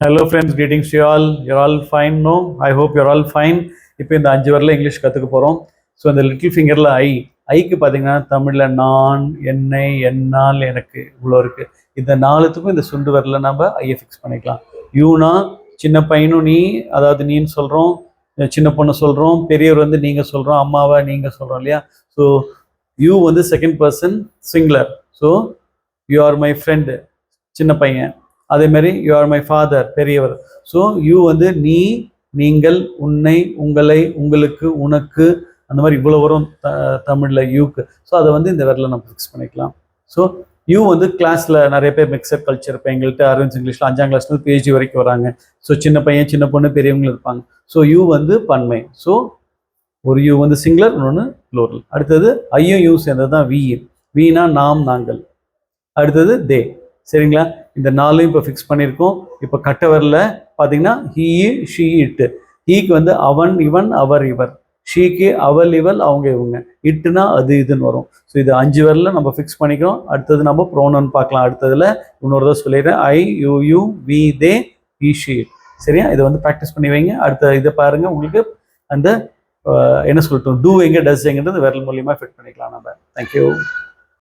Hello friends, greetings to you all. You're all fine, no? I hope you're all fine. இப்போ இந்த 5 வரல English கற்றுக்க போகிறோம். So இந்த லிட்டில் ஃபிங்கரில் ஐக்கு பார்த்தீங்கன்னா தமிழில் நான், என்னை, என்னால், எனக்கு இவ்வளோ இருக்குது. இந்த நாலுத்துக்கும் இந்த சுண்டு வரல நம்ம ஐயை ஃபிக்ஸ் பண்ணிக்கலாம். யூனா சின்ன பையனும் நீ, அதாவது நீன்னு சொல்கிறோம், சின்ன பொண்ணு சொல்கிறோம், பெரியவர் வந்து நீங்கள் சொல்கிறோம், அம்மாவை நீங்கள் சொல்கிறோம் இல்லையா? ஸோ யூ வந்து second person singular. So you are my friend சின்ன பையன். அதே மாதிரி யூ ஆர் மை ஃபாதர் பெரியவர். ஸோ யூ வந்து நீ, நீங்கள், உன்னை, உங்களை, உங்களுக்கு, உனக்கு, அந்த மாதிரி இவ்வளோ வரும் தமிழில் யூக்கு. ஸோ அதை வந்து இந்த வரல நம்ம ஃபிக்ஸ் பண்ணிக்கலாம். ஸோ யூ வந்து கிளாஸில் நிறைய பேர் மிக்சட் கல்ச்சர் இப்போ எங்கள்கிட்ட அரவிந்த் இங்கிலீஷில் 5ஆம் கிளாஸ்லேருந்து PhD வரைக்கும் வராங்க. ஸோ சின்ன பையன், சின்ன பொண்ணு, பெரியவங்களும் இருப்பாங்க. ஸோ யூ வந்து பன்மை. ஸோ ஒரு யூ வந்து சிங்குலர், இன்னொன்று ப்ளூரல். அடுத்தது ஐயும் யூ சேர்ந்தது தான் வி. வீனா நாம், நாங்கள். அடுத்தது தே. சரிங்களா? இந்த நாளையும் இப்போ ஃபிக்ஸ் பண்ணியிருக்கோம். இப்போ கட்டவரில் பார்த்தீங்கன்னா ஹீ, ஷீ, இட்டு. ஹீக்கு வந்து அவன், இவன், அவர், இவர். ஷீக்கு அவள், இவள், அவங்க, இவங்க. இட்டுனா அது இதுன்னு வரும். ஸோ இது 5 வரல நம்ம ஃபிக்ஸ் பண்ணிக்கிறோம். அடுத்தது நம்ம ப்ரோனவுன் பார்க்கலாம். அடுத்ததில் இன்னொரு தடவை சொல்லிடுறேன். I, you, we, they, he, she, it. சரியா? இதை வந்து ப்ராக்டிஸ் பண்ணி வைங்க. அடுத்த இதை பாருங்கள். உங்களுக்கு அந்த என்ன சொல்லிட்டோம், டூ எங்கே, டஸ் எங்கன்றது விரல் மூலியமாக ஃபிட் பண்ணிக்கலாம் நம்ம. தேங்க்யூ.